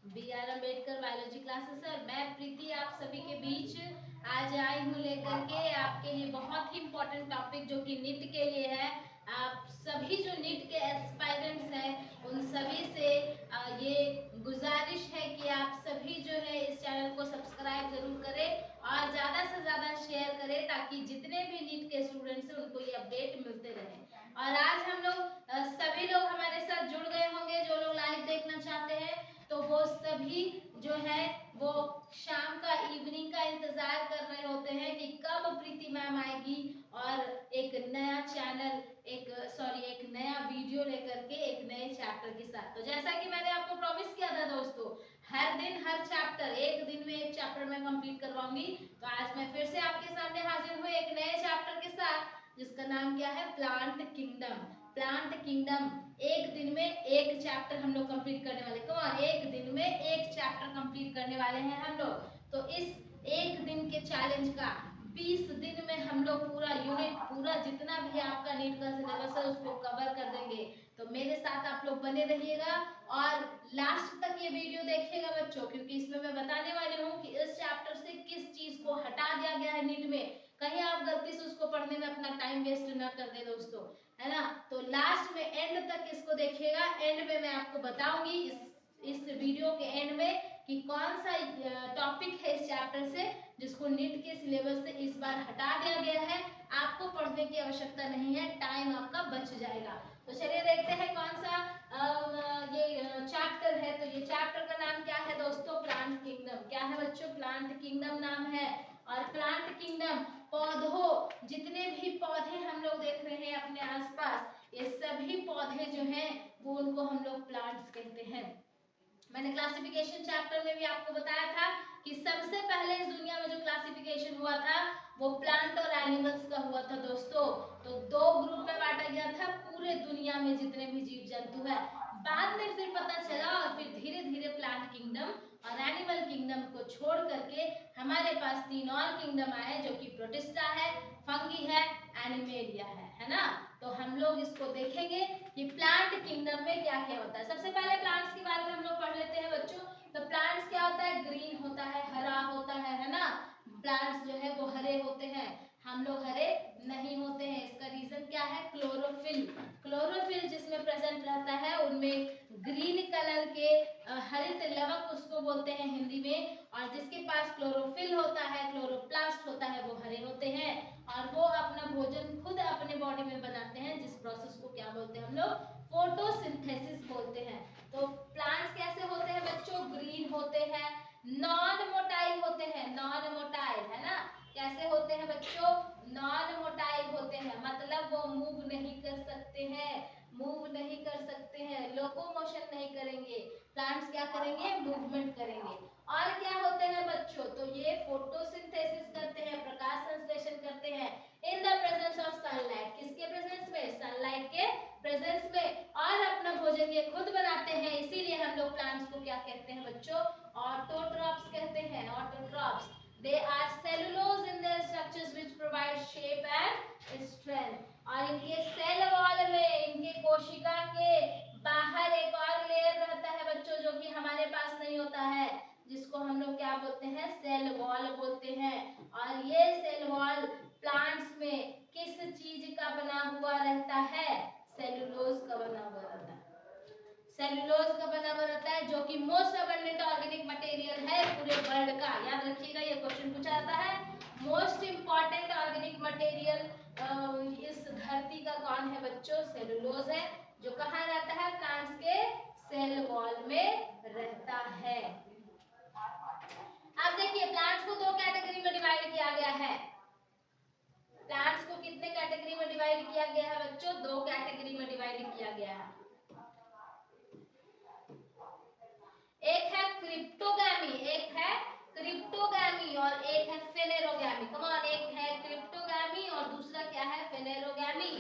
B R Ambedkar biology classes है। मैं प्रीति आप सभी के बीच आज आई हूँ लेकर के आपके लिए बहुत ही इम्पोर्टेंट टॉपिक जो कि नीट के लिए है। आप सभी जो नीट के एस्पायरेंट्स हैं उन सभी से ये गुजारिश है कि आप सभी जो है इस चैनल को सब्सक्राइब जरूर करें और ज़्यादा से ज़्यादा शेयर करें ताकि जितने भी नीट के स्टूडेंट्स हैं उनको ये अपडेट मिलते रहे। और आज हम लोग सभी लोग हमारे साथ जुड़ गए होंगे, जो लोग लाइव देखना चाहते हैं तो वो सभी जो है वो शाम का इवनिंग का इंतजार कर रहे होते हैं कि कब प्रीति मैम आएगी और एक नया चैनल एक नया वीडियो लेकर के एक नए चैप्टर के साथ। तो जैसा कि मैंने आपको प्रॉमिस किया था दोस्तों, हर दिन हर चैप्टर, एक दिन में एक चैप्टर मैं कंप्लीट करवाऊंगी। तो आज मैं फिर से आपके सामने हाजिर हूँ एक नए चैप्टर के साथ जिसका नाम क्या है, प्लांट किंगडम। प्लांट किंगडम एक दिन में एक चैप्टर हम लोग कंप्लीट करने वाले। कौन? एक दिन में एक चैप्टर कंप्लीट करने वाले हैं हम लोग। तो इस एक दिन के चैलेंज का 20 दिन में हम लोग पूरा यूनिट, पूरा जितना भी आपका नीट का सिलेबस है उसको कवर कर देंगे। तो मेरे साथ आप लोग बने रहिएगा और लास्ट तक ये वीडियो देखिएगा बच्चों, क्योंकि इसमें मैं बताने वाली हूँ कि इस चैप्टर से किस चीज को हटा दिया गया है नीट में। कहीं आप गलती से उसको पढ़ने में अपना टाइम वेस्ट ना कर दे दोस्तों, है ना। तो लास्ट में एंड तक इसको देखिएगा। एंड में मैं आपको बताऊंगी इस वीडियो के एंड में कि कौन सा टॉपिक है इस चैप्टर से जिसको नीट के सिलेबस से इस बार हटा दिया गया है। आपको पढ़ने की आवश्यकता नहीं है, टाइम आपका बच जाएगा। तो चलिए देखते हैं कौन सा ये चैप्टर है। तो ये चैप्टर का नाम क्या है दोस्तों? Plant kingdom. क्या है बच्चों? प्लांट किंगडम नाम है। और प्लांट किंगडम पौधों, जितने भी पौधे हम लोग देख रहे हैं अपने आसपास, ये सभी पौधे जो हैं वो उनको हम लोग प्लांट्स कहते हैं। मैंने क्लासिफिकेशन चैप्टर में भी आपको बताया था कि सबसे पहले इस दुनिया में जो क्लासिफिकेशन हुआ था वो प्लांट और एनिमल्स का हुआ था दोस्तों। तो दो ग्रुप में बांटा गया था पूरे दुनिया में जितने भी जीव जंतु है। बाद में फिर पता चला और फिर धीरे धीरे प्लांट किंगडम और एनिमल किंगडम को छोड़ करके हमारे पास तीन और किंगडम आए जो कि प्रोटिस्टा है, फंगी है, एनिमेलिया है ना। तो हम लोग इसको देखेंगे कि प्लांट किंगडम में क्या क्या होता है। सबसे पहले प्लांट्स के बारे में हम लोग पढ़ लेते हैं बच्चों। तो प्लांट्स क्या होता है? ग्रीन होता है, हरा होता है ना। प्लांट्स जो है वो हरे होते हैं, हम लोग हरे नहीं होते हैं। इसका रीजन क्या है? क्लोरोफिल। क्लोरोफिल जिसमें प्रेजेंट रहता है उनमें ग्रीन कलर के हरित लवक उसको बोलते हैं हिंदी में। और जिसके पास क्लोरोफिल होता है, क्लोरोप्लास्ट होता है, वो हरे होते हैं और वो अपना भोजन खुद अपने बॉडी में बनाते हैं, जिस प्रोसेस को क्या बोलते हैं हम लोग? फोटोसिंथेसिस बोलते हैं। तो प्लांट्स कैसे होते हैं बच्चों? ग्रीन होते हैं, नॉन मोटाइल होते हैं। नॉन मोटाइल है ना। कैसे होते हैं बच्चों? नॉन मोटाइल होते हैं, मतलब वो मूव नहीं कर सकते हैं, मूव नहीं कर सकते हैं, लोकोमोशन नहीं करेंगे। प्लांट्स क्या करेंगे? मूवमेंट करेंगे। और क्या होते हैं बच्चों? तो ये फोटोसिंथेसिस करते हैं, प्रकाश संश्लेषण करते हैं in the presence of sunlight. किसके प्रेजेंस में? सनलाइट के प्रेजेंस में। और अपना भोजन ये खुद बनाते हैं, इसीलिए हम लोग प्लांट्स को क्या कहते हैं बच्चों? ऑटोट्रॉप्स कहते हैं। Autotrophs, they are cellulose in their structures which provide shape and strength। और इनके सेल वॉल में, इनके कोशिका के बाहर एक और लेयर रहता है बच्चों जो कि हमारे पास नहीं होता है, जिसको हम लोग क्या बोलते हैं? सेल वॉल बोलते हैं। और ये सेल वॉल प्लांट्स में किस चीज का बना हुआ रहता है? सेलुलोज का बना हुआ रहता है। सेलुलोज का बना हुआ रहता है जो कि मोस्ट अबंडेंट ऑर्गेनिक मटेरियल है पूरे वर्ल्ड का। याद रखिएगा, ये क्वेश्चन पूछा जाता है। मोस्ट इंपॉर्टेंट ऑर्गेनिक मटेरियल इस धरती का कौन है बच्चों? सेलुलोज है, जो कहाँ रहता है? प्लांट्स के सेल वॉल में रहता है। अब देखिए, प्लांट्स को दो कैटेगरी में डिवाइड किया गया है। प्लांट्स को कितने कैटेगरी में डिवाइड किया गया है बच्चों? दो कैटेगरी में डिवाइड किया गया है। एक है क्रिप्टोगैमी, एक है क्रिप्टोगैमी और एक है फेनेरोगैमी। कमान, एक है क्रिप्टोगैमी और दूसरा क्या है? फेनेरोगैमी।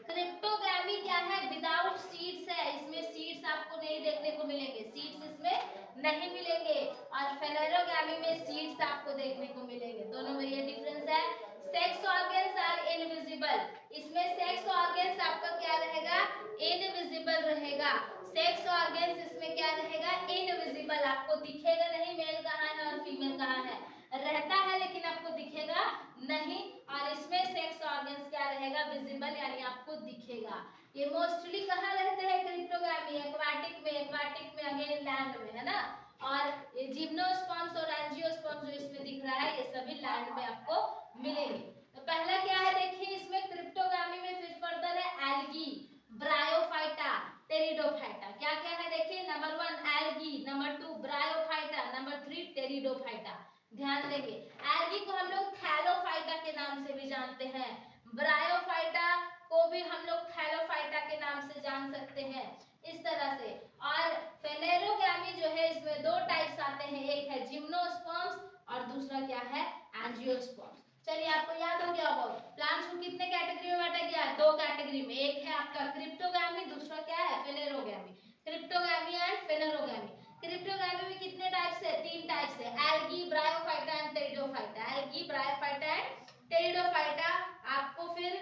क्रिप्टोगैमी क्या है? विदाउट सीड्स है, इसमें सीड्स आपको नहीं देखने को मिलेंगे, सीड्स इसमें नहीं मिलेंगे। और फेनेरोगैमी में सीड्स आपको देखने को मिलेंगे। दोनों में ये डिफरेंस है। सेक्स ऑर्गन्स आर इनविजिबल, इसमें सेक्स ऑर्गन्स आपका क्या रहेगा? इनविजिबल रहेगा। सेक्स ऑर्गन्स इसमें क्या रहेगा, इनविजिबल, आपको दिखेगा नहीं मेल कहाँ है और फीमेल कहाँ है, रहता है लेकिन आपको दिखेगा नहीं। और इसमें सेक्स ऑर्गन्स क्या रहेगा, विजिबल, यानी आपको दिखेगा। ये मोस्टली कहाँ रहते हैं, क्रिप्टोगामी, एक्वाटिक में अगेन लैंड में, है ना। और ये जिम्नोस्पर्म्स और एंजियोस्पर्म्स जो इसमें दिख रहा है ये सभी लैंड में आपको मिलेंगे। तो पहला क्या है देखिए इसमें क्रिप्टोगामी में, फिर फर्दर है एल्गी, ब्रायोफाइटा, टेरिडोफाइटा। क्या क्या है देखिए, number 1 algae, number 2 bryophyta, number 3 pteridophyta. ध्यान देंगे, एल्गी को हम लोग थैलोफाइटा के नाम से भी जानते हैं, ब्रायोफाइटा को भी हम लोग थैलोफाइटा के नाम से जान सकते हैं, इस तरह से। और फेनेरोगामी जो है इसमें दो टाइप्स आते हैं, एक है जिम्नोस्पर्म्स और दूसरा क्या है, एंजियोस्पर्म्स। चलिए आपको याद हो गया होगा प्लांट्स को कितने कैटेगरी में बांटा गया है, दो कैटेगरी में, एक है आपका क्रिप्टोगामी, दूसरा क्या है, फेनेरोगामी। क्रिप्टोगामी एंड फेनेरोगामी। क्रिप्टोगामी में कितने टाइप्स है, तीन टाइप्स है, algae, bryophyta and pteridophyta. Algae, bryophyta and pteridophyta. आपको फिर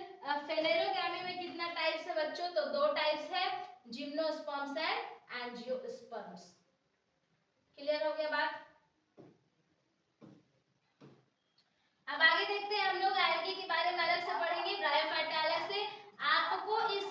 फेनेरोगामी में कितना टाइप्स है बच्चों, तो दो टाइप्स है, जिम्नोस्पर्म्स एंड एंजियोस्पर्म्स। क्लियर हो गया बात। अब आगे देखते हैं हम लोग एल्गी के बारे में अलग से पढ़ेंगे, ब्रायोफाइटा अलग से। आपको इस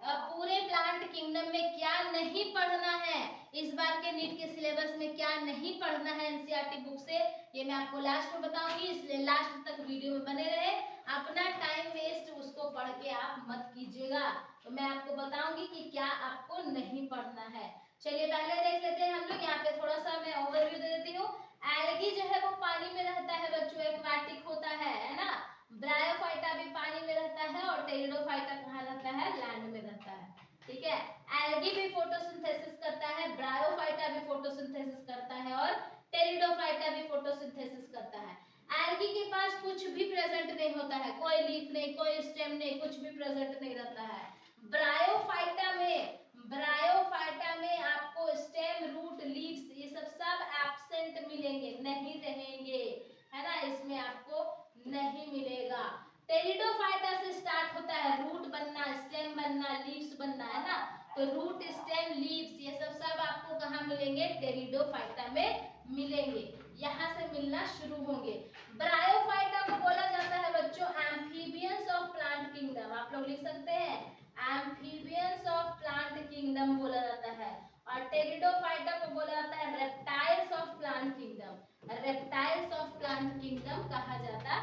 पूरे प्लांट किंगडम में क्या नहीं पढ़ना है, इस बार के नीट के सिलेबस में क्या नहीं पढ़ना है एनसीईआरटी बुक से, ये मैं आपको लास्ट में बताऊंगी, इसलिए लास्ट तक वीडियो में बने रहे। अपना टाइम वेस्ट उसको पढ़ के आप मत कीजिएगा, तो मैं आपको बताऊंगी कि क्या आपको नहीं पढ़ना है। चलिए पहले देख लेते हैं हम लोग, यहाँ पे थोड़ा सा मैं ओवरव्यू दे देती हूँ। एल्गी जो है वो पानी में रहता है बच्चों, एक्वाटिक होता है ना। ब्रायोफाइटा भी पानी में रहता है और टेरिडोफाइटा कहाँ रहता है, लैंड में रहता है, ठीक है। एल्गी भी फोटोसिंथेसिस करता है, ब्रायोफाइटा भी फोटोसिंथेसिस करता है और टेरिडोफाइटा भी फोटोसिंथेसिस करता है। एल्गी के पास कुछ भी प्रेजेंट नहीं होता है, कोई लीफ नहीं, कोई स्टेम नहीं, कुछ भी प्रेजेंट नहीं रहता है। ब्रायोफाइटा में आपको स्टेम, रूट, लीव्स ये सब एब्सेंट मिलेंगे, नहीं रहेंगे, है ना, इसमें आपको नहीं मिलेगा। टेरिडोफाइटा से स्टार्ट होता है रूट बनना, स्टेम बनना, लीव्स बनना, है ना। तो रूट, स्टेम, लीव्स ये सब आपको कहाँ मिलेंगे, टेरिडोफाइटा में मिलेंगे, यहाँ से मिलना शुरू होंगे। ब्रायोफाइटा को बोला जाता है बच्चों एम्फीबियंस ऑफ प्लांट किंगडम, आप लोग लिख सकते हैं एम्फीबियंस ऑफ प्लांट किंगडम बोला जाता है। और टेरिडोफाइटा को बोला जाता है reptiles of plant kingdom, reptiles of plant kingdom कहा जाता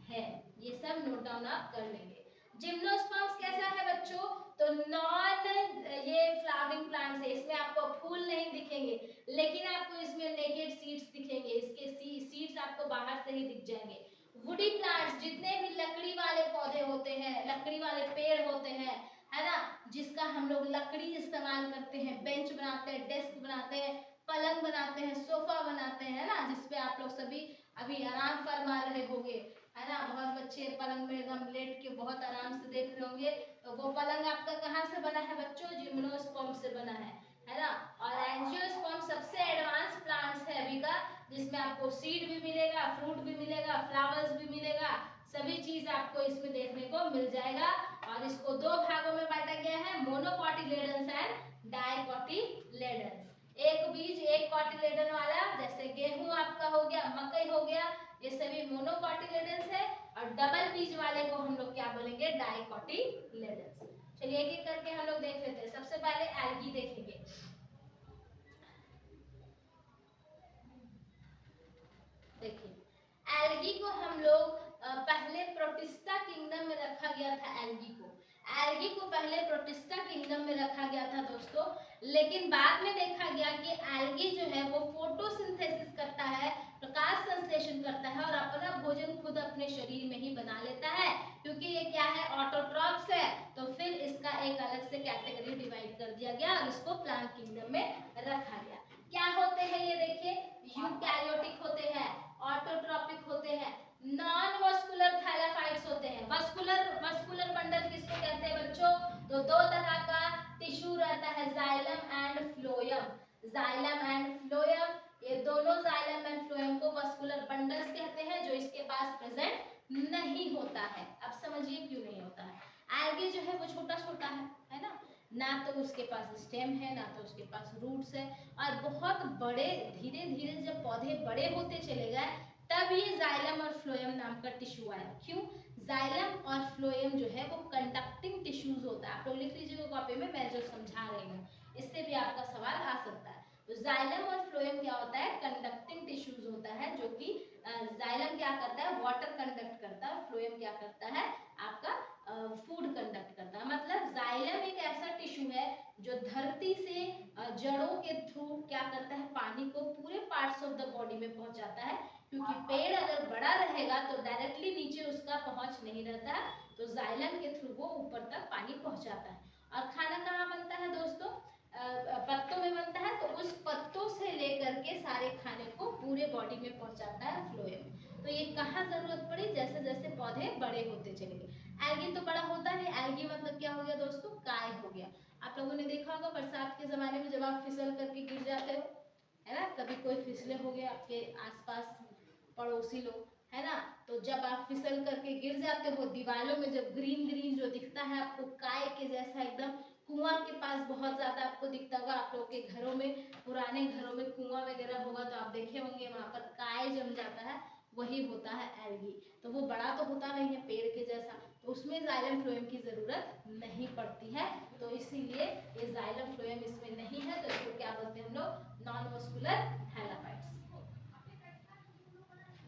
है। ये सब नोट डाउन आप कर लेंगे। जिम्नोस्पर्म्स कैसा है बच्चों, तो नॉन ये फ्लावरिंग प्लांट्स है, इसमें आपको फूल नहीं दिखेंगे लेकिन आपको इसमें नेकेड सीड्स दिखेंगे, इसके सीड्स आपको बाहर से ही दिख जाएंगे। वुडी प्लांट्स, जितने भी लकड़ी वाले पौधे होते हैं, लकड़ी वाले पेड़ होते हैं, है ना, जिसका हम लोग लकड़ी इस्तेमाल करते हैं, बेंच बनाते हैं, डेस्क बनाते हैं, पलंग बनाते हैं, सोफा बनाते हैं ना, जिसपे आप लोग सभी अभी आराम फरमा रहे होंगे, है ना। बहुत बच्चे पलंग में एकदम लेट के बहुत आराम से देख रहे होंगे, तो वो पलंग आपका कहाँ से बना है बच्चों, जिम्नोस्पर्म से बना है ना। और एंजियोस्पर्म सबसे एडवांस प्लांट्स है अभी का, जिसमें आपको सीड भी मिलेगा, फ्रूट भी मिलेगा, फ्लावर्स भी मिलेगा, सभी चीज आपको इसमें देखने को मिल जाएगा। और इसको दो भागों में बांटा गया है, मोनोकोटिलेडन्स एंड डाइकोटिलेडन्स। एक बीज एक कोटिलेडन वाला, जैसे गेहूं आपका हो गया, मकई हो गया, ये सभी मोनोकोटिलेडन्स है। और डबल बीज वाले को हम लोग क्या बोलेंगे, डाइकोटिलेडन्स। चलिए एक एक करके हम लोग देख लेते हैं। सबसे पहले एल्गी देखेंगे। देखिए एल्गी को हम लोग पहले प्रोटिस्टा किंगडम में रखा गया था। एल्गी को पहले प्रोटिस्टा किंगडम में रखा गया था दोस्तों, लेकिन बाद में देखा गया कि एल्गी जो है वो फोटोसिंथेसिस करता है, प्रकाश संश्लेषण करता है और अपना भोजन खुद अपने शरीर में ही बना लेता है, क्योंकि ये क्या है, ऑटोट्रॉप्स है। तो फिर इसका एक अलग से कैटेगरी डिवाइड कर दिया गया और इसको प्लांट किंगडम में रखा गया। क्या होते हैं ये देखिए, यूकैरियोटिक होते हैं, ऑटोट्रॉपिक होते हैं, नॉन वस्कुलर थैलाफाइट्स होते हैं। वस्कुलर बंडल किसको कहते हैं बच्चों, तो दो तरह का टिश्यू रहता है, xylem and phloem. Xylem and phloem, ये दोनों जाइलम एंड फ्लोएम को वस्कुलर बंडल्स कहते हैं, जो इसके पास प्रेजेंट नहीं होता है। अब समझिए क्यों नहीं होता है। एल्गी जो है वो छोटा छोटा है ना, ना तो उसके पास स्टेम है, ना तो उसके पास रूट्स है। और बहुत बड़े धीरे धीरे जब पौधे बड़े होते चले गए तब ये जाइलम और फ्लोएम नाम का टिश्यू आया। क्यों? जाइलम और फ्लोएम जो है वो कंडक्टिंग टिश्यूज होता है। आप लोग लिख लीजिएगा कॉपी में, मैं जो समझा रही हूँ, इससे भी आपका सवाल आ सकता है। तो जाइलम और फ्लोएम क्या होता है? कंडक्टिंग टिश्यूज होता है, जो कि जाइलम क्या करता है? वाटर कंडक्ट करता है। फ्लोएम क्या करता है? आपका फूड कंडक्ट करता है। मतलब जाइलम एक ऐसा टिश्यू है जो धरती से जड़ों के थ्रू क्या करता है? पानी को पूरे पार्ट्स ऑफ द बॉडी में पहुंचाता है, क्योंकि पेड़ अगर बड़ा रहेगा तो डायरेक्टली नीचे उसका पहुंच नहीं रहता है, तो जाइलम के थ्रू वो ऊपर तक पानी पहुंचाता है। और खाना कहाँ बनता है दोस्तों? पत्तों में बनता है। तो उस पत्तों से लेकर के सारे खाने को पूरे बॉडी में पहुंचाता है फ्लोएम। तो ये कहाँ जरूरत पड़ी? जैसे जैसे पौधे बड़े होते चले गए। एल्गी तो बड़ा होता नहीं। एल्गी मतलब क्या हो गया दोस्तों? काय हो गया। आप लोगों ने देखा होगा बरसात के जमाने में जब आप फिसल करके गिर जाते हो, है ना, कभी कोई फिसले हो गया आपके आसपास पड़ोसी लोग, है ना, तो जब आप फिसल करके गिर जाते हो दीवारों में, जब ग्रीन ग्रीन जो दिखता है आपको काय के जैसा, एकदम कुआं के पास बहुत ज्यादा आपको दिखता होगा। आप लोग के घरों में, पुराने घरों में कुआं वगैरह होगा तो आप देखे होंगे वहां पर काय जम जाता है, वही होता है एल्गी। तो वो बड़ा तो होता नहीं है पेड़ के जैसा, तो उसमें जाइलम फ्लोएम की जरूरत नहीं पड़ती है। तो इसीलिए ये जाइलम फ्लोएम इसमें नहीं है, तो इसको क्या बोलते हैं हम लोग? Non muscular thallophytes.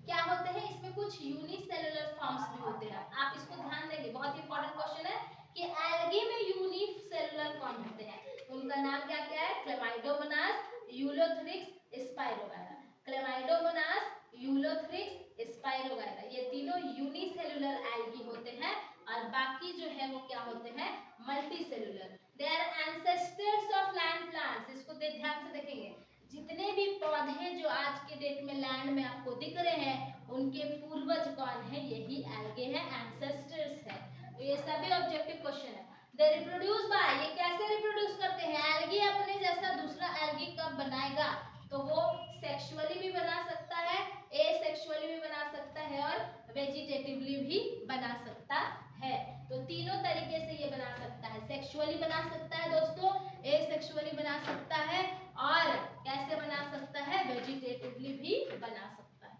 क्या होते हैं इसमें? कुछ यूनिसेलुलर फॉर्म्स भी होते हैं। आप इसको ध्यान देंगे, बहुत इंपॉर्टेंट क्वेश्चन है कि एल्गी में यूनिसेलुलर कौन होते हैं? उनका नाम क्या क्या है? Chlamydomonas, Ulothrix, spirogyra. Chlamydomonas, Ulothrix, spirogyra, ये तीनों यूनिसेलुलर एल्गी होते हैं। और बाकी जो है वो क्या होते हैं? Multicellular. They are ancestors of land plants. इसको ध्यान से देखेंगे, जितने भी पौधे जो आज के डेट में लैंड में आपको दिख रहे हैं उनके पूर्वज कौन है? यही एल्गे है, एंसेस्टर्स है। तो ये सभी ऑब्जेक्टिव क्वेश्चन है। दे रिप्रोड्यूस बाय, ये कैसे रिप्रोड्यूस करते हैं? एल्गी अपने जैसा दूसरा एल्गी कब बनाएगा? तो वो सेक्सुअली भी बना सकता है, एसेक्सुअली भी बना सकता है, और वेजिटेटिवली भी बना सकता है। तो तीनों तरीके से ये बना सकता है। सेक्सुअली बना सकता है दोस्तों, एसेक्सुअली बना सकता है, और कैसे बना सकता है? वेजिटेटिवली भी बना सकता है।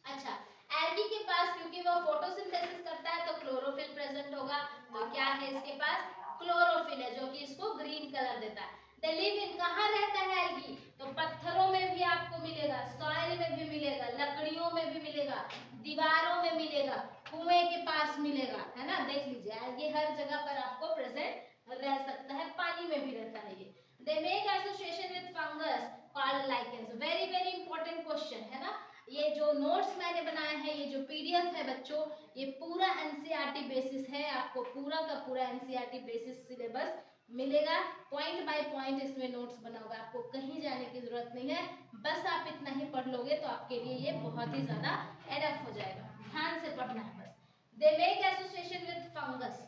अच्छा, एल्गी के पास क्योंकि वो फोटोसिंथेसिस करता है तो क्लोरोफिल प्रेजेंट होगा। तो क्या है इसके पास? क्लोरोफिल है, जो कि इसको ग्रीन कलर देता है। दे लिव इन, कहाँ रहता है एल्गी? तो पत्थरों में भी आपको मिलेगा, सॉइल में भी मिलेगा, लकड़ियों में भी मिलेगा, दीवारों में मिलेगा, कुएं के पास मिलेगा, है ना। देख लीजिए एल्गी हर जगह पर आपको प्रेजेंट रह सकता है, पानी में भी रहता है ये। They make association with fungus called lichens. Very very important question है ना। ये जो नोट्स मैंने बनाया है, ये जो पीडीएफ है बच्चों, ये पूरा एनसीईआरटी बेसिस है। आपको पूरा का पूरा एनसीईआरटी बेसिस सिलेबस मिलेगा, पॉइंट बाय पॉइंट इसमें नोट्स बना हुआ है। आपको कहीं जाने की जरूरत नहीं है, बस आप इतना ही पढ़ लोगे तो आपके लिए ये बहुत ही ज्यादा एडअप हो जाएगा। ध्यान से पढ़ना है बस। They make association with fungus,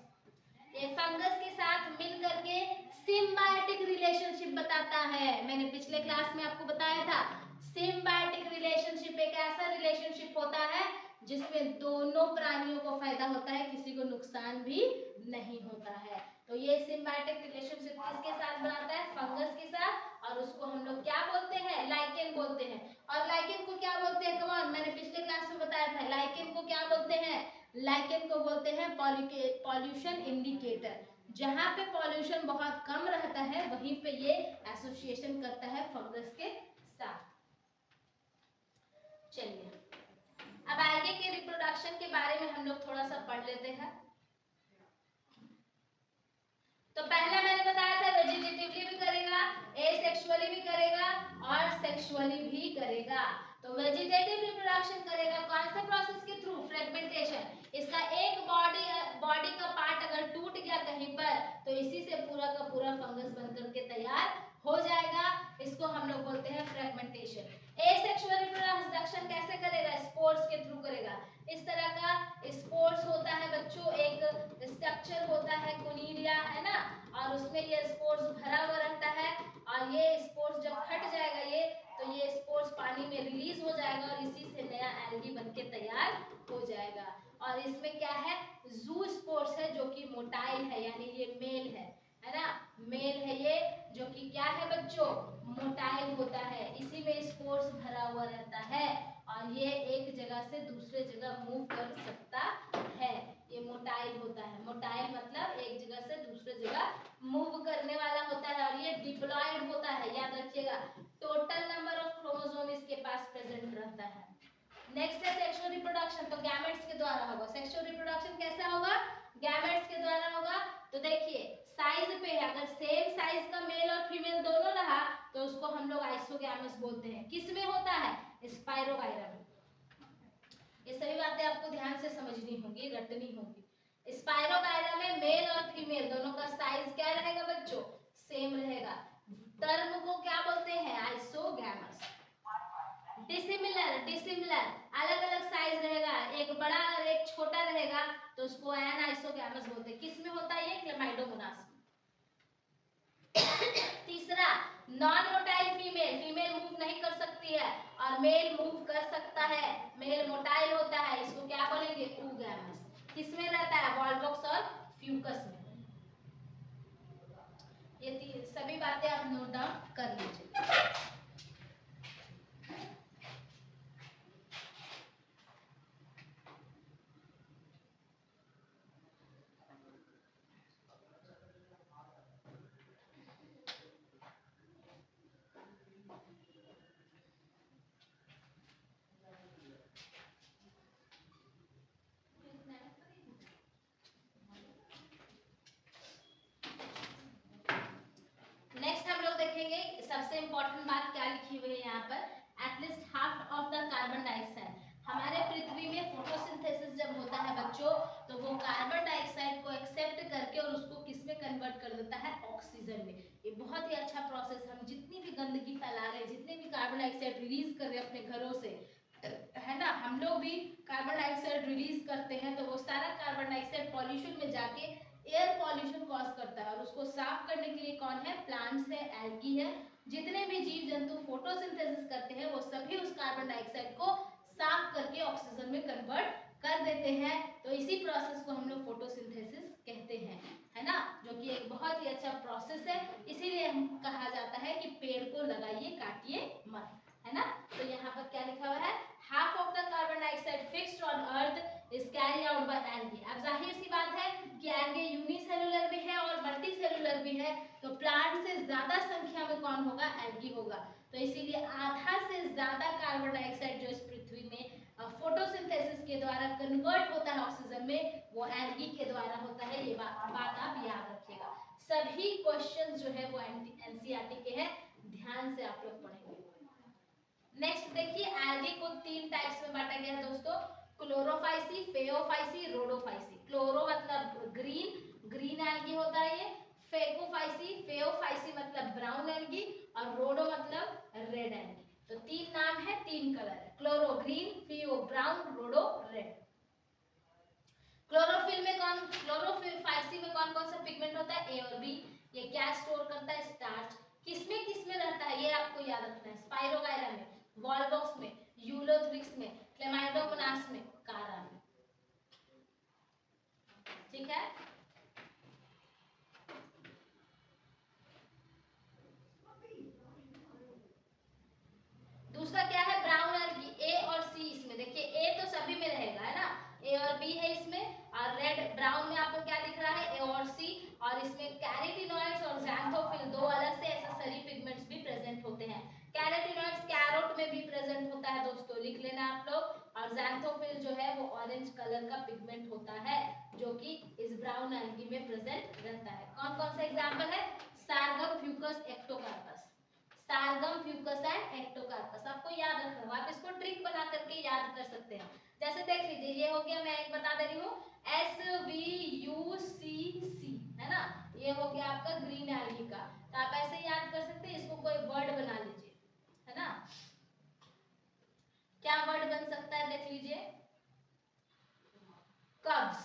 ये फंगस के साथ मिल करके सिम्बायोटिक रिलेशनशिप बताता है। मैंने पिछले क्लास में आपको बताया था, सिम्बायोटिक रिलेशनशिप एक ऐसा रिलेशनशिप होता है जिसमें दोनों प्राणियों को फायदा होता है, किसी को नुकसान भी नहीं होता है। तो ये सिम्बायोटिक रिलेशनशिप किसके साथ बनाता है? फंगस के साथ। और उसको हम लोग क्या बोलते हैं? लाइकेन बोलते हैं। और लाइकेन को क्या बोलते हैं? कम ऑन, मैंने पिछले क्लास में बताया था। लाइकेन को क्या बोलते हैं? लाइकेन को बोलते हैं पॉल्यूशन इंडिकेटर। जहां पे पॉल्यूशन बहुत कम रहता है वहीं पे ये एसोसिएशन करता है फंगस के साथ। चलिए, अब आगे के रिप्रोडक्शन के बारे में हम लोग थोड़ा सा पढ़ लेते हैं। तो पहला मैंने बताया था वेजिटेटिवली भी करेगा, एसेक्सुअली भी करेगा, और सेक्सुअली भी करेगा। तो वेजिटेटिव रिप्रोडक्शन करेगा कौन से प्रोसेस के थ्रू? फ्रेगमेंटेशन। इसका एक बॉडी का पार्ट अगर टूट गया कहीं पर तो इसी से पूरा का पूरा फंगस बनकर के तैयार हो जाएगा। इसको हम लोग बोलते हैं फ्रेगमेंटेशन। एसेक्सुअल रिप्रोडक्शन कैसे करेगा? स्पोर्स के थ्रू करेगा। इस तरह का स्पोर्स होता है बच्चों, एक स्ट्रक्चर होता है कोनिडिया, है ना, और उसमें ये स्पोर्स भरा हुआ रहता है। और ये स्पोर्स जब फट जाएगा ये, तो ये स्पोर्स पानी में रिलीज हो जाएगा और इसी से नया एल्गी बनके तैयार हो जाएगा। और इसमें क्या है, जू स्पोर्ट्स है जो कि मोटाइल है, यानी ये मेल है ना, मेल है ये, जो कि क्या है बच्चों, मोटाइल होता है, इसी में स्पोर्ट्स भरा हुआ रहता है और ये एक जगह से दूसरे जगह मूव कर सकता है, ये मोटाइल होता है। मोटाइल मतलब एक जगह से दूसरे जगह मूव करने वाला होता है और ये डिप्लॉयड होता है, याद रखिएगा। टोटल नंबर ऑफ क्रोमोसोम इसके पास प्रेजेंट रहता है। नेक्स्ट है सेक्सुअल रिप्रोडक्शन, तो गैमेट्स के द्वारा होगा। सेक्सुअल रिप्रोडक्शन कैसा होगा, गैमेट्स के द्वारा होगा। तो देखिए साइज पे है, अगर सेम साइज का मेल और फीमेल दोनों रहा तो उसको हम लोग आइसोगैमस बोलते हैं। किस में होता है, स्पाइरोगाइरा में। ये सभी बातें आपको ध्यान से समझनी होगी, रटनी होगी। स्पाइरोगाइरा में मेल और फीमेल दोनों का साइज क्या रहेगा बच्चों, सेम रहेगा। टर्म को क्या बोलते हैं, आइसोगैमस। डिसिमिलर, डिसिमिलर अलग अलग साइज रहेगा, एक बड़ा और एक छोटा रहेगा तो उसको एनाइसोगैमस बोलते हैं। किस में होता है ये, क्लेमाइडोमोनास में। तीसरा, non motile female, female move नहीं कर सकती है और मेल मूव कर सकता है, मेल मोटाइल होता है, इसको क्या बोलेंगे, oogamous। किसमें रहता है, वॉल्वॉक्स और फ्यूकस में। ये सभी बातें आप नोट डाउन कर लीजिए। नेक्स्ट हम लोग देखेंगे सबसे इंपॉर्टेंट बात क्या लिखी हुई है यहाँ पर, at least half of the carbon dioxide. हमारे पृथ्वी में फोटोसिंथेसिस जब होता है बच्चों, तो वो कार्बन डाइऑक्साइड को एक्सेप्ट करके और उसको किस में कन्वर्ट कर देता है, ऑक्सीजन में। ये बहुत ही अच्छा प्रोसेस। हम जितनी भी गंदगी फैला रहे हैं, जितने भी कार्बन डाइऑक्साइड रिलीज कर रहे हैं अपने घरों से, है ना, हम लोग भी कार्बन डाइऑक्साइड रिलीज करते हैं, तो वो सारा कार्बन डाइऑक्साइड पॉल्यूशन में जाके एयर पॉल्यूशन कॉज करता है और उसको साफ करने के लिए कौन है, प्लांट्स है, एल्गी है। जितने भी जीव जंतु फोटोसिंथेसिस करते हैं वो सभी उस कार्बन डाइऑक्साइड को साफ करके ऑक्सीजन में कन्वर्ट कर देते हैं। तो इसी प्रोसेस को हम लोग फोटोसिंथेसिस कहते हैं, है ना, जो कि एक बहुत ही अच्छा प्रोसेस है। इसीलिए हम कहा जाता है कि पेड़ को लगाइए, काटिए मत, है ना। तो यहाँ पर क्या लिखा हुआ है, half of the carbon dioxide fixed on earth is carry out by algae. अब जाहिर सी बात है कि एल्गी यूनिसेलुलर भी है और मल्टी सेलुलर भी है, तो प्लांट से ज्यादा संख्या में कौन होगा, एल्गी होगा। तो इसीलिए आधा से ज्यादा कार्बन डाइऑक्साइड जो इस पृथ्वी में फोटोसिंथेसिस के द्वारा कन्वर्ट होता है ऑक्सीजन में, वो एल्गी के द्वारा होता है। ये बात आप याद रखिएगा। सभी क्वेश्चंस जो है वो एनसीईआरटी के हैं, ध्यान से आप लोग पढ़ेंगे। नेक्स्ट देखिए, एल्गी को 3 टाइप्स में बांटा गया है दोस्तों, क्लोरोफाइसी, फेओफाइसी, रोडोफाइसी। क्लोरो मतलब ग्रीन, ग्रीन एल्गी होता है ये। फेकोफाइसी, फेओफाइसी मतलब ब्राउन एल्गी और रोडो मतलब रेड एल्गी। तो 3 नाम है, 3 कलर है, क्लोरो ग्रीन, फेओ ब्राउन, रोडो रेड। क्लोरोफिल में कौन, क्लोरोफाइसी में कौन कौन सा पिगमेंट होता है, ए और बी। ये क्या स्टोर करता है, स्टार्च। किसमें रहता है ये आपको याद रखना है, स्पाइरोगाइरा में, वॉल्वॉक्स में, यूलोथ्रिक्स में, क्लेमाइडोमोनास में, कारा में। ठीक है। दूसरा क्या है, ब्राउन एल्गी, ए और सी इसमें। देखिए ए तो सभी में रहेगा, है ना, ए और बी है इसमें। और रेड ब्राउन में आपको क्या दिख रहा है, ए और सी। और इसमें कैरोटीनॉइड्स और ज़ैंथोफिल, दो अलग से एसेसरी पिगमेंट्स भी प्रेजेंट होते हैं। कैरोटीनॉइड्स कैरोट में भी प्रेजेंट होता है दोस्तों, लिख लेना आप लोग। और ज़ैंथोफिल जो है वो ऑरेंज कलर का पिगमेंट होता है, जो कि इस ब्राउन एल्गी में प्रेजेंट रहता है। कौन कौन सा एग्जाम्पल है, Sargassum, Fucus, Ectocarpus. Sargassum, Fucus and Ectocarpus आपको याद रखना होगा। आप इसको ट्रिक बना करके याद कर सकते हैं। जैसे देख लीजिए, ये हो गया, मैं एक बता दे रही हूँ, SVUCC, है ना, ये हो गया आपका ग्रीन एल्गी का। तो आप ऐसे याद कर सकते हैं, इसको कोई वर्ड बना लीजिए, है ना। क्या वर्ड बन सकता है, देख लीजिए, कब्स,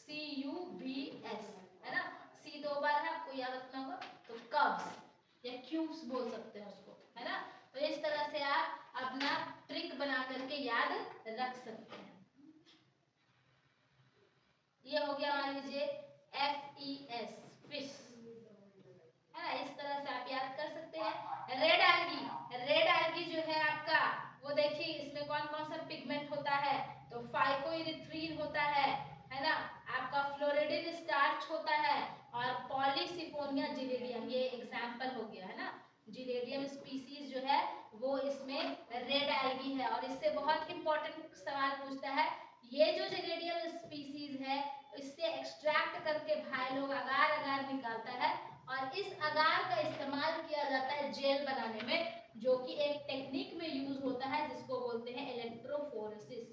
CUBS, है ना, सी 2 बार है, आपको याद रखना होगा। तो कब्स या क्यूब्स बोल सकते हैं उसको, है ना। तो इस तरह से आप अपना ट्रिक बना करके याद रख सकते हैं। हो गया मान लीजिए FES फिश, है ना, इस तरह से आप याद कर सकते हैं। रेड एल्गी जो है आपका, वो देखिए इसमें कौन कौन सा पिगमेंट होता है, तो फाइकोइरिथ्रीन होता है ना, आपका फ्लोरिडिन स्टार्च होता है और पॉलीसिफोनिया जिलेडियम, ये एग्जाम्पल हो गया है ना, जिलेडियम स्पीसीज जो है वो इसमें रेड एल्गी है। और इससे बहुत इंपॉर्टेंट सवाल पूछता है, ये जो जिलेडियम स्पीसीज है इससे एक्सट्रैक्ट करके भाई लोग अगार अगार निकालता है और इस अगार का इस्तेमाल किया जाता है जेल बनाने में, जो कि एक टेक्निक में यूज होता है जिसको बोलते हैं इलेक्ट्रोफोरेसिस।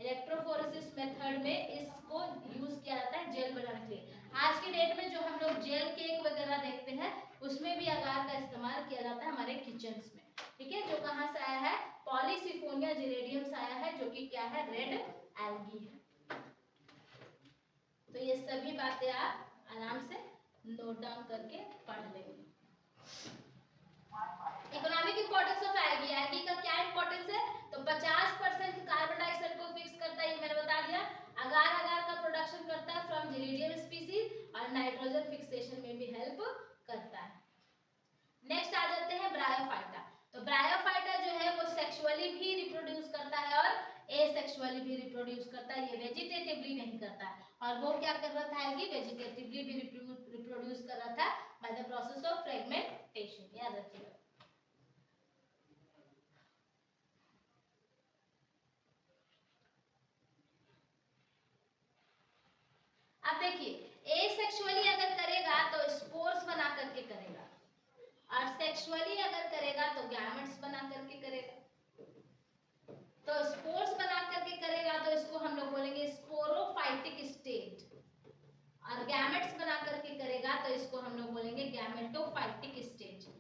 इलेक्ट्रोफोरेसिस मेथड में इसको यूज किया जाता है जेल बनाने के लिए। आज के डेट में जो हम लोग जेल केक वगैरह देखते हैं उसमें भी अगार का इस्तेमाल किया जाता है हमारे किचन्स में, ठीक है, जो कहाँ से आया है, पॉलीसिफोनिया जिलेडियम से आया है, जो कि क्या है, रेड एल्गी है। तो ये सभी बातें आप आराम से नोट डाउन करके पढ़ लेंगे। Economic importance of algae, algae का क्या इंपॉर्टेंस है, तो 50% कार्बन डाइऑक्साइड को फिक्स करता है, ये मैंने बता दिया। अगार अगार का प्रोडक्शन करता है फ्रॉम जिलेडियम स्पीसीज और नाइट्रोजन फिक्सेशन में भी हेल्प करता है। नेक्स्ट आ जाते हैं ब्रायोफाइटा। तो ब्रायोफाइटा जो है वो सेक्सुअली भी रिप्रोड्यूस करता है और एसेक्सुअली भी रिप्रोड्यूस करता है, ये वेजिटेटिवली नहीं करता है। और वो क्या कर रहा था कि वेजिटेटिवली भी रिप्रोड्यूस कर रहा था by the process of fragmentation, याद रखिएगा। अब देखिए एसेक्सुअली अगर करेगा तो स्पोर्स बना करके करेगा और सेक्सुअली अगर करेगा तो गैमेट्स बना करके करेगा। तो स्पोर्स बना करके करेगा तो इसको हम लोग बोलेंगे स्पोरोफाइटिक स्टेट, और गैमेट्स बना करके करेगा तो इसको हम लोग बोलेंगे गैमेटोफाइटिक स्टेट।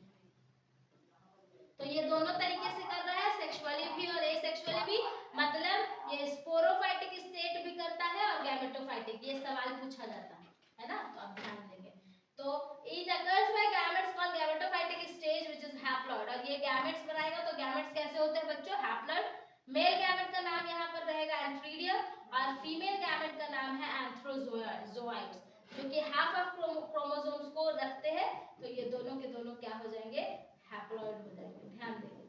तो ये दोनों तरीके से कर रहा है, सेक्सुअली भी और एसेक्सुअली भी, मतलब ये स्पोरोफाइटिक स्टेट भी करता है और गैमेटोफाइटिक, ये सवाल पूछा जाता है ना, तो आप ध्यान देंगे। तो it occurs by gametes called gametophytic stage which is haploid, और ये गैमेट्स बनाएगा तो गैमेट्स कैसे होते हैं बच्चों, हैप्लॉइड। मेल गैमेट का नाम यहाँ पर रहेगा एंथ्रीडियम और फीमेल गैमेट का नाम है एंथ्रोजोइड्स, जो कि हाफ ऑफ क्रोमोसोम्स को रखते हैं। तो ये दोनों के दोनों क्या हो जाएंगे, हैप्लॉइड हो जाएंगे, ध्यान देंगे।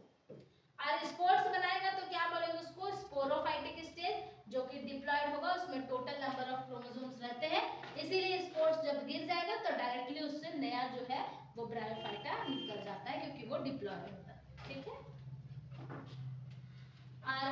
और स्पोर्स बनाएगा तो क्या बोलेंगे उसको, स्पोरोफाइटिक स्टेज, जो कि डिप्लॉयड होगा, उसमें टोटल नंबर ऑफ क्रोमोसोम्स रहते हैं, इसीलिए स्पोर्स जब गिर जाएगा तो डायरेक्टली उससे नया जो है वो ब्रायोफाइटा निकल जाता है क्योंकि वो डिप्लॉयड होता है, ठीक है। और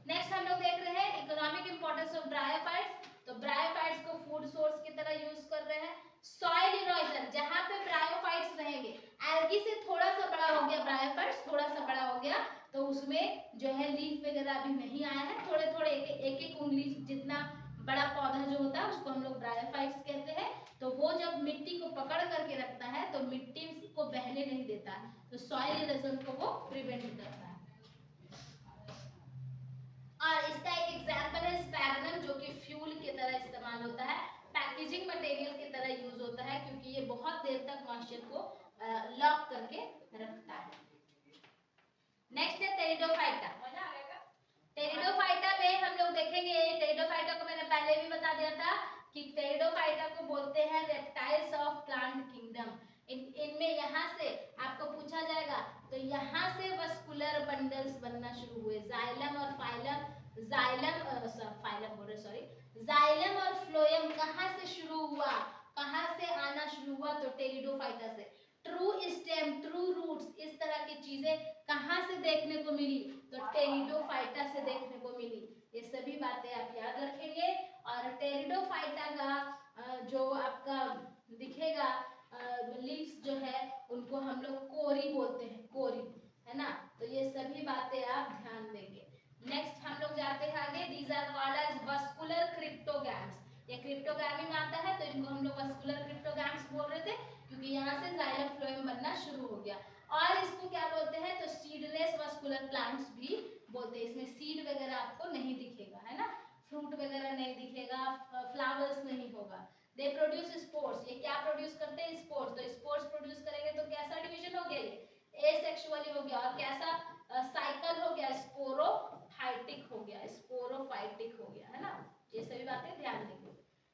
नेक्स्ट हम लोग देख रहे हैं इकोनॉमिक इंपॉर्टेंस ऑफ ब्रायोफाइट्स। तो ब्रायोफाइट्स को फूड सोर्स की तरह यूज कर रहे हैं। सॉइल इरोजन, जहां पे ब्रायोफाइट्स रहेंगे, एल्गी से थोड़ा सा बड़ा हो गया ब्रायोफाइट्स, थोड़ा सा बड़ा हो गया, तो उसमें जो है लीफ वगैरह अभी नहीं आया है, थोड़े थोड़े एक उंगली जितना बड़ा पौधा जो होता है उसको हम लोग ब्रायोफाइट्स कहते हैं। तो वो जब मिट्टी को पकड़ करके रखता है तो मिट्टी को बहने नहीं देता, तो सॉइल इरोजन को वो प्रिवेंट करता है। और इसका एक एग्जांपल है स्पैगनम, जो कि फ्यूल की तरह इस्तेमाल होता है, पैकेजिंग मटेरियल की तरह यूज होता है, क्योंकि ये बहुत देर तक मॉइस्चर को लॉक करके रखता है। नेक्स्ट है टेरिडोफाइटा। टेरिडोफाइटा में हम लोग देखेंगे, टेरिडोफाइटा को मैंने पहले भी बता दिया था कि टेरिडोफाइटा को बोलते हैं रेप्टाइल्स ऑफ प्लांट किंगडम। इनमें यहाँ से आपको पूछा जाएगा तो यहाँ से वस्कुलर बंडल्स बनना शुरू हुए, जाइलम और फाइलम, जाइलम और फ्लोएम कहाँ से शुरू हुआ, कहाँ से आना शुरू हुआ, तो टेरिडोफाइटा से। ट्रू स्टेम, ट्रू रूट्स, इस तरह की चीजें कहाँ से देखने को मिली, तो टेरिडोफाइटा से देखने को मिली। ये सभी बातें आप याद रखेंगे। और टेरिडोफाइटा का जो आपका दिखेगा लीव्स जो है उनको हम लोग कोरी बोलते हैं, कोरी, है ना, तो ये सभी बातें आप ध्यान देंगे। नेक्स्ट हम लोग जाते हैं आगे, these are called as vascular cryptogams. ये क्रिप्टोगैमी में आता है, तो इनको हम लोग वस्कुलर क्रिप्टोगैम्स बोल रहे थे क्योंकि यहाँ से जाइलम फ्लोएम बनना शुरू हो गया। और इसको क्या बोलते हैं, तो सीडलेस वस्कुलर प्लांट्स भी बोलते हैं। इसमें सीड वगैरह आपको नहीं दिखेगा, है ना, फ्रूट वगैरह नहीं दिखेगा, फ्लावर्स नहीं होगा। दे प्रोड्यूस स्पोर्स, ये क्या प्रोड्यूस करते हैं, स्पोर्स। तो स्पोर्स प्रोड्यूस करेंगे तो कैसा डिवीजन हो गया, एसेक्सुअली हो गया, और कैसा साइकिल हो गया, स्पोरोफाइटिक हो गया, स्पोरोफाइटिक हो गया, है ना। ये सभी बातें ध्यान देंगे।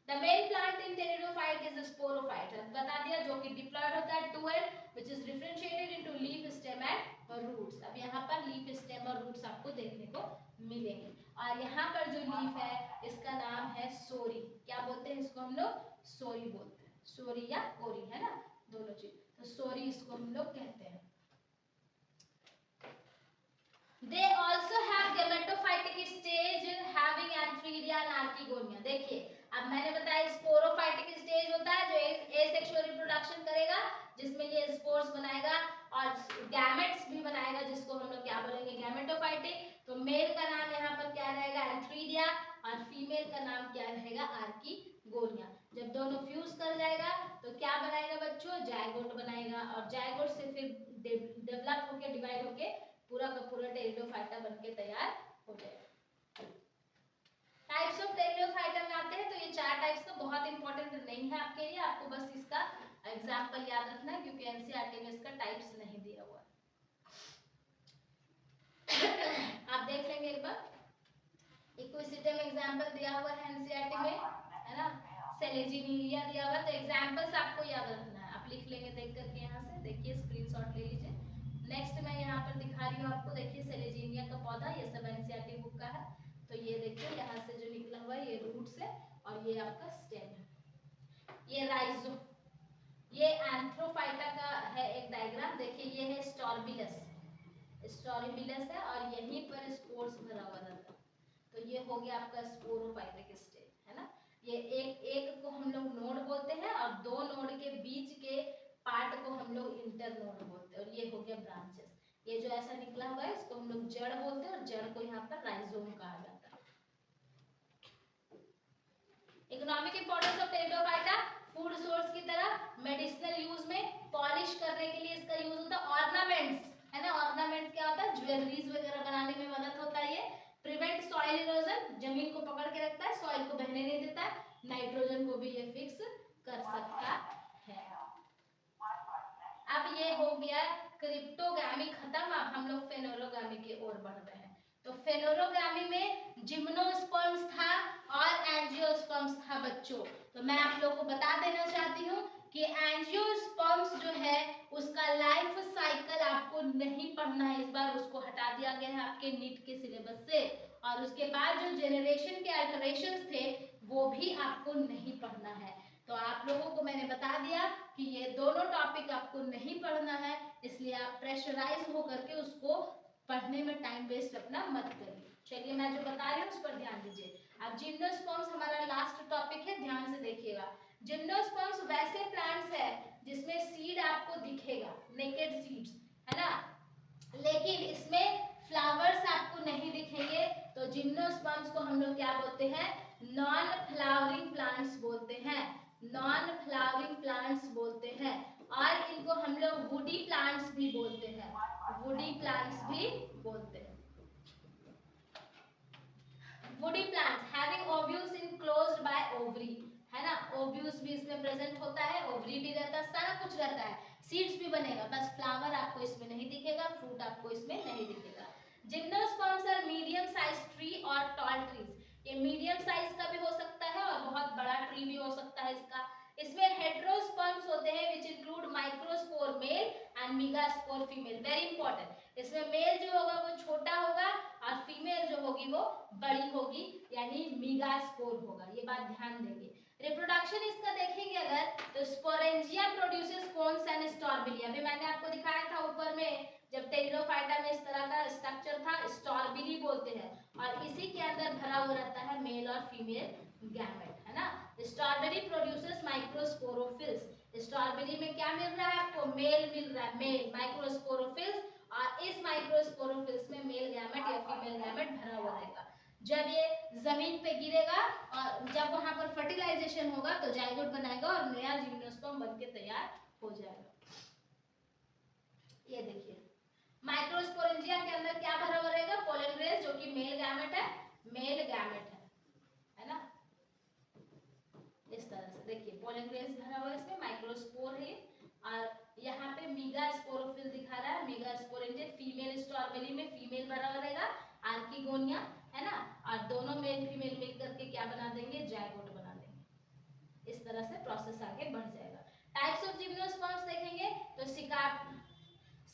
The main plant in pteridophyte is a sporophyte, बता दिया, जो कि डिप्लॉयड होता है 2n, which is differentiated into leaf, stem and roots। अब यहाँ पर लीफ, स्टेम और रूट्स आपको देखने को मिलेंगे। और यहाँ पर जो लीफ है इसका नाम है सोरी। क्या बोलते हैं इसको हम लोग? सोरी बोलते हैं, सोरी या कोरी, है ना, दोनों चीज। तो सोरी इसको हम लोग कहते हैं। They also have gametophytic stage having antheridia and archegonia। देखिए, अब मैंने बताया स्पोरोफाइटिक स्टेज होता है जो एसेक्सुअल रिप्रोडक्शन करेगा, जिसमें ये स्पोर्स बनाएगा और गैमेट्स भी बनाएगा, जिसको हम लोग क्या बोलेंगे? गैमेटोफाइटिक। तो मेल का नाम यहाँ पर क्या रहेगा? एंथ्रीडिया, और फीमेल का नाम क्या रहेगा? आर्कीगोनिया। जब दोनों फ्यूज कर जाएगा तो क्या बनाएगा बच्चों? जायगोट बनाएगा, और जायगोट से फिर डेवलप होके, डिवाइड होके पूरा का पूरा टेरिडोफाइटा बनके तैयार हो जाएगा। टाइप्स ऑफ टेरिडोफाइटा में आते हैं, तो ये 4 टाइप्स का बहुत इंपॉर्टेंट नहीं है आपके लिए, आपको बस इसका एग्जांपल याद रखना है, क्योंकि एनसीईआरटी में इसका टाइप्स नहीं दिया हुआ है। आप देख लेंगे एक बार, इक्विसिटम एग्जांपल दिया हुआ है एनसीईआरटी में, है ना, सेलेजिनिया दिया हुआ, तो एग्जांपल्स आपको याद रखना है। आप लिख लेंगे देख करके, यहाँ से देखिए, स्क्रीनशॉट ले लीजिए। नेक्स्ट मैं यहाँ पर दिखा रही हूँ आपको, देखिए सेलेजीनिया का पौधा, ये सब एनसीईआरटी बुक का है। तो ये देखिए यहाँ से जो निकला हुआ है ये रूट्स है, और ये आपका स्टेम है। ये राइजो, ये एंथ्रोफाइटा का है एक डायग्राम, देखिए ये है स्टॉर्बिलस, स्टॉर्बिलस है, और यहीं पर स्पोर्स भरा हुआ रहता है। तो ये हो गया आपका स्पोरोफाइटिक स्टेज, है ना। ये एक को हम लोग नोड बोलते हैं, और 2 नोड के बीच के पार्ट को हम लोग इंटरनोड बोलते हैं, और ये हो गया ब्रांचेस। ये जो ऐसा निकला हुआ है इसको हम लोग जड़ बोलते हैं, और जड़ को यहाँ पर राइजोम कहा जाता है। Economic importance of pteridophyta, food source की तरह, मेडिसिनल यूज में, पॉलिश करने के लिए इसका यूज होता है, ऑर्नामेंट्स, है ना, ऑर्नामेंट्स क्या होता है? ज्वेलरीज वगैरह बनाने में मदद होता है ये। प्रिवेंट सॉइल इरोजन, जमीन को पकड़ के रखता है, सॉइल को बहने नहीं देता है, नाइट्रोजन को भी ये फिक्स कर सकता है। अब ये हो गया क्रिप्टोगामी खत्म, अब हम लोग फेनोलोगामी की ओर बढ़ रहे हैं। तो फेनोलोगामी में जिम्नोस्पर्म्स था और एंजियोस्पर्म्स था बच्चों। तो मैं आप लोगों को बता देना चाहती हूँ कि एंजियोस्पर्म्स जो है उसका लाइफ साइकिल आपको नहीं पढ़ना है, इस बार उसको हटा दिया गया है आपके नीट के सिलेबस से, और उसके बाद जो जेनरेशन के अल्टरेशंस थे वो भी आपको नहीं पढ़ना है। तो आप लोगों को मैंने बता दिया कि ये दोनों टॉपिक आपको नहीं पढ़ना है, इसलिए आप प्रेशराइज होकर के उसको पढ़ने में टाइम वेस्ट अपना मत करिए। चलिए मैं जो बता रही हूँ उस पर ध्यान दीजिए। अब जिम्नोस्पर्म्स हमारा लास्ट टॉपिक है, ध्यान से देखिएगा। जिम्नोस्पर्म्स वैसे प्लांट्स है जिसमें सीड आपको दिखेगा, नेकेड सीड्स, है ना, लेकिन इसमें फ्लावर्स आपको नहीं दिखेंगे। तो जिम्नोस्पर्म्स को हम लोग क्या बोलते हैं? नॉन फ्लावरिंग प्लांट्स बोलते हैं, नॉन फ्लावरिंग प्लांट्स बोलते हैं। और इनको हम लोग वुडी प्लांट्स भी बोलते हैं, वुडी प्लांट्स भी बोलते हैं। Woody plants having ovules enclosed bye ovary, है ना, ओव्यूल्स भी इसमें प्रेजेंट होता है, ओवरी भी रहता है, सारा कुछ रहता है, सीड्स भी बनेगा, बस फ्लावर आपको इसमें नहीं दिखेगा, फ्रूट आपको इसमें नहीं दिखेगा। Gymnosperms are medium size tree और टॉल ट्रीज, ये मीडियम साइज का भी हो सकता है और बहुत बड़ा ट्री भी हो सकता है इसका। इसमें हेटेरोस्पर्म्स होते हैं which include microspore male and megaspore female, very important. इसमें मेल जो होगा वो छोटा होगा और फीमेल जो होगी वो बड़ी होगी, यानी मेगास्पोर होगा, ये बात ध्यान देंगे। रिप्रोडक्शन इसका देखेंगे अगर, तो स्पोरेंजिया प्रोड्यूसेस कोन्स एंड स्टॉर्बिली। अभी मैंने आपको दिखाया था ऊपर में, जब टेरिडोफाइटा में इस तरह का स्ट्रक्चर था, स्टॉर्बिली बोलते हैं, और इसी के अंदर भरा हुआ रहता है मेल और फीमेल गैमेट, है ना। स्ट्रॉबेरी प्रोड्यूसेस माइक्रोस्पोरोफिल्स, स्ट्रॉबेरी में क्या मिल रहा है आपको? मेल मिल रहा है, मेल माइक्रोस्पोरोफिल्स, और इस माइक्रोस्पोरोफिल्स में मेल गैमेट या फीमेल गैमेट भरा हुआ रहेगा। जब ये जमीन पे गिरेगा और जब वहां पर फर्टिलाइजेशन होगा तो जाइगोट बनाएगा और नया जिम्नोस्पर्म बनके तैयार हो जाएगा। ये देखिए माइक्रोस्पोरेंजिया के अंदर क्या भरा हुआ रहेगा? पोलन ग्रेस, जो कि मेल गैमेट है, मेल गैमेट है ना, इस तरह से देखिए पोलन ग्रेस भरा हुआ है, इसमें माइक्रोस्पोर है, और यहाँ पे मीगा स्पोरोफिल दिखा रहा है, मीगा स्पोरेंटेड। फीमेल स्ट्रॉबेरी में फीमेल बना रहेगा, आर्किगोनिया, है ना, और दोनों मेल फीमेल मिल करके क्या बना देंगे, जायगोट बना देंगे। इस तरह से प्रोसेस आगे बढ़ जाएगा। टाइप्स ऑफ जिम्नोस्पर्म्स देखेंगे तो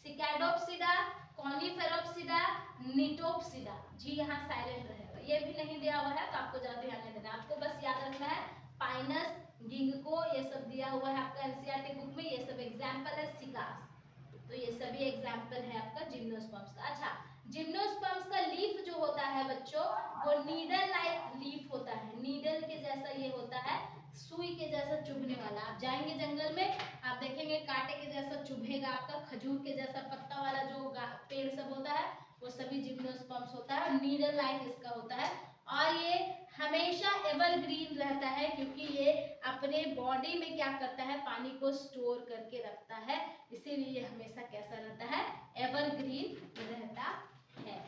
सिकाडोप्सिडा, कॉनिफेरोप्सिडा, निटोप्सिडा। जी यहाँ साइलेंट रहेगा, ये भी नहीं दिया हुआ है तो आपको ज्यादा ध्यान नहीं देना, आपको बस याद रखना है पाइनस, गिंगको, ये सब दिया हुआ है आपका एनसीईआरटी बुक में, ये सब एग्जांपल है। सिकास, तो ये सभी एग्जांपल है आपका जिम्नोस्पर्म्स का। अच्छा, जिम्नोस्पर्म्स का लीफ जो होता है बच्चों, वो नीडल लाइक लीफ होता है, नीडल के जैसा ये होता है, सुई के जैसा चुभने वाला। आप जाएंगे जंगल में, आप देखेंगे कांटे के जैसा चुभेगा आपका, खजूर के जैसा पत्ता वाला जो पेड़ सब होता है वो सभी जिम्नोस्पर्म्स होता है, नीडल लाइक इसका होता है। और ये हमेशा एवरग्रीन रहता है क्योंकि ये अपने बॉडी में क्या करता है, पानी को स्टोर करके रखता है, इसीलिए ये हमेशा कैसा रहता है, एवरग्रीन रहता है।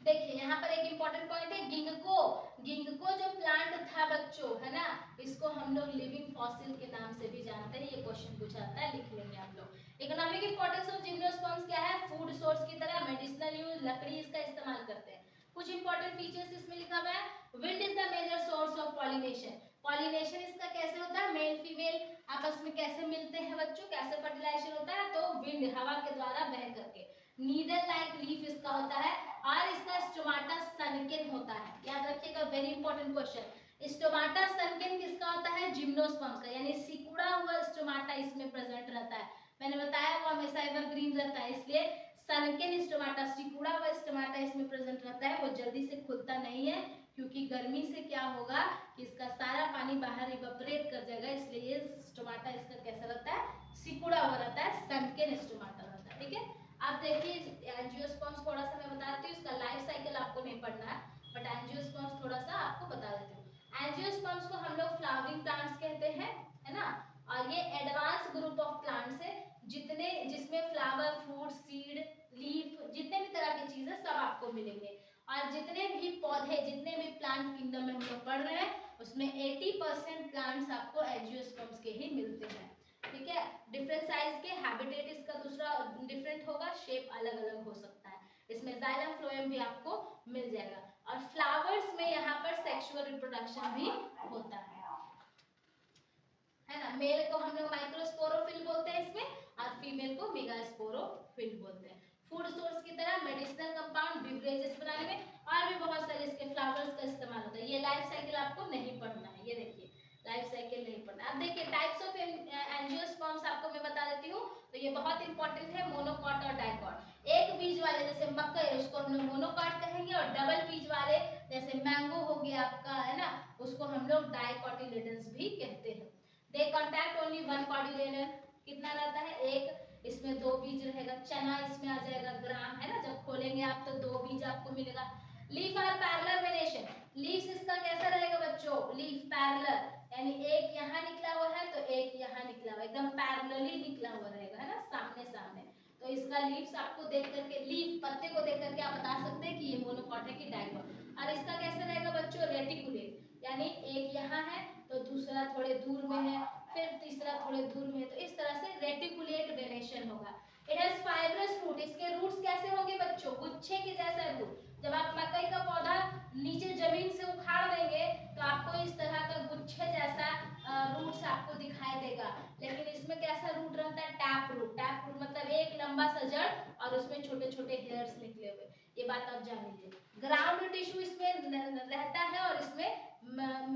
देखिए यहाँ पर एक इंपॉर्टेंट पॉइंट है, गिंगको। गिंगको जो प्लांट था बच्चों, है ना, इसको हम लोग लिविंग फॉसिल के नाम से भी जानते हैं, ये क्वेश्चन पूछा था, लिख लेंगे आप लोग। इकोनॉमिक इंपॉर्टेंस ऑफ जिम्नोस्पर्म्स क्या है, फूड सोर्स की तरह, मेडिसिनल यूज, लकड़ी इसका इस्तेमाल करते हैं। कुछ इंपॉर्टेंट फीचर्स इसमें लिखा हुआ है, wind is the major source of pollination. Pollination इसका कैसे होता है, मेल फीमेल आपस में कैसे मिलते हैं बच्चों, कैसे फर्टिलाइजेशन होता है, तो विंड, हवा के द्वारा बह करके। नीडल लाइक लीफ इसका होता है, और इसका स्टोमाटा सनकेन होता है। याद रखिएगा, वेरी इंपॉर्टेंट क्वेश्चन। स्टोमाटा सनकेन किसका होता है, जिम्नोस्पर्म्स का, यानी सिकुड़ा हुआ स्टोमाटा इसमें प्रेजेंट रहता है। मैंने बताया वो हमेशा एवरग्रीन रहता है, इसलिए सनकेन स्टोमाटा, सिकुड़ा हुआ स्टोमाटा इसमें प्रेजेंट रहता है। वो जल्दी से खुलता नहीं है क्योंकि गर्मी से क्या होगा कि इसका सारा पानी बाहर इवेपोरेट कर जाएगा, इसलिए ये स्टोमाटा इसका कैसा रहता है, सिकुड़ा हुआ रहता है, सनकेन स्टोमाटा रहता है। ठीक है, अब देखिए एंजियोस्पर्म्स थोड़ा सा मैं बता देती हूँ, इसका लाइफ साइकिल आपको नहीं पढ़ना है, बट एंजियोस्पर्म्स थोड़ा सा आपको बता देती हूँ। एंजियोस्पर्म्स को हम लोग फ्लावरिंग प्लांट्स कहते हैं, है ना, और ये एडवांस ग्रुप ऑफ प्लांट्स है जिसमें फ्लावर, फ्रूट, सीड, लीफ, जितने भी तरह की चीजें सब आपको मिलेंगे। और जितने भी पौधे, जितने भी प्लांट किंगडम में हम लोग पढ़ रहे हैं उसमें 80% प्लांट्स आपको एंजियोस्पर्म्स के ही मिलते हैं। ठीक है, डिफरेंट साइज के, हैबिटेट इसका दूसरा डिफरेंट होगा, शेप अलग अलग हो सकता है। इसमें जाइलम फ्लोएम भी आपको मिल जाएगा। और फ्लावर्स में यहाँ पर सेक्सुअल रिप्रोडक्शन भी होता है ना। मेल को हम लोग माइक्रोस्पोरोफिल बोलते हैं इसमें, और फीमेल को मेगास्पोरोफिल बोलते हैं। फूड सोर्स की तरह, मेडिसिनल कंपाउंड, बिवरेजेस बनाने में, और भी बहुत सारे इसके फ्लावर्स का इस्तेमाल होता है। ये लाइफ साइकिल आपको नहीं पढ़ना है, ये देखिए लाइफ साइकिल नहीं पढ़ना। अब देखिए टाइप्स ऑफ एंजियोस्पर्म्स आपको मैं बता देती हूँ, तो ये बहुत इंपॉर्टेंट है, मोनोकॉट और डाइकॉट। एक बीज वाले जैसे मकई, उसको हम लोग मोनोकॉट कहेंगे, और डबल बीज वाले जैसे मैंगो हो गया आपका, है ना, उसको हम लोग डाइकोटिलेडन्स भी कहते हैं। दे कॉन्टैक्ट ओनली वन कॉटिलेडन, कितना रहता है, एक, इसमें 2 बीज रहेगा, चना इसमें आ जाएगा, ग्राम, है ना, जब खोलेंगे आप तो 2 बीज आपको मिलेगा। Leaf are parallel venation, leaves इसका कैसा रहेगा बच्चों, लीफ पैरेलल, यानी एक यहाँ निकला हुआ है तो एक यहाँ निकला हुआ, एकदम पैरेलली निकला हुआ रहेगा, है ना, सामने सामने। तो इसका लीव्स आपको देख करके, लीफ पत्ते को देख करके आप बता सकते हैं कि ये मोनोकॉट है कि डाइकॉट। और इसका कैसा रहेगा बच्चों, रेटिकुलेट, यानी एक यहाँ है तो दूसरा थोड़े दूर में है, फिर तीसरा थोड़े दूर में है, तो इस तरह से रेटिकुलेट वेनेशन होगा। इट हैज फाइब्रस रूट, इसके रूट्स कैसे होंगे बच्चों, गुच्छे के जैसा रूट। जब आप मकई का पौधा नीचे जमीन से उखाड़ देंगे तो आपको इस तरह का गुच्छे जैसा रूट्स आपको दिखाई देगा, लेकिन इसमें कैसा रूट रहता है, टैप रूट। टैप रूट मतलब एक लंबा सा जड़ और उसमें छोटे छोटे हेयर्स निकले हुए, ये बात आप जान लीजिए। ग्राउंड टिश्यू इसमें रहता है, और इसमें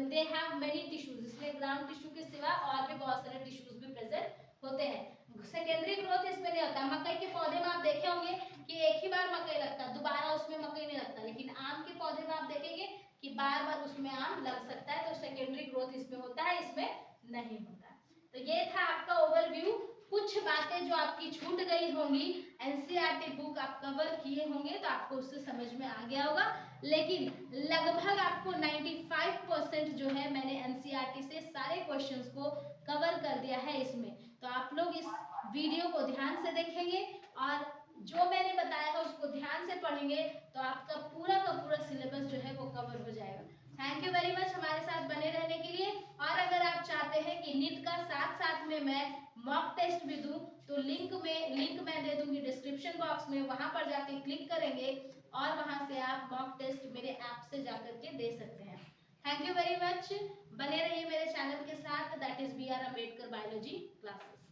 दे हैव मेनी टिश्यूज, इसमें ग्राउंड टिश्यू के सिवा और भी बहुत सारे टिश्यूज भी प्रेजेंट होते हैं। सेकेंडरी ग्रोथ इसमें नहीं होता। मकई के पौधे में आप देखे होंगे कि एक ही बार मकई लगता है, दोबारा उसमें मकई नहीं लगता, लेकिन आम के पौधे में आप देखेंगे कि बार बार उसमें आम लग सकता है, तो सेकेंडरी ग्रोथ इसमें होता है, इसमें नहीं होता। तो ये था आपका ओवरव्यू। कुछ बातें जो आपकी छूट गई होंगी, एनसीईआरटी बुक आप कवर किए होंगे तो आपको उससे समझ में आ गया होगा, लेकिन लगभग आपको 95% जो है मैंने एनसीईआरटी से सारे क्वेश्चंस को कवर कर दिया है इसमें। तो आप लोग इस वीडियो को ध्यान से देखेंगे और जो मैंने बताया है उसको ध्यान से पढ़ेंगे तो आपका पूरा का पूरा सिलेबस जो है वो कवर हो जाएगा। थैंक यू वेरी मच हमारे साथ बने रहने के लिए। और अगर आप चाहते हैं कि नीट का साथ साथ में मैं मॉक टेस्ट भी दूं तो लिंक मैं दे दूंगी डिस्क्रिप्शन बॉक्स में, वहां पर जाके क्लिक करेंगे और वहां से आप मॉक टेस्ट मेरे ऐप से जाकर के दे सकते हैं। थैंक यू वेरी मच, बने रहिए मेरे चैनल के साथ, that is B R Ambedkar biology classes.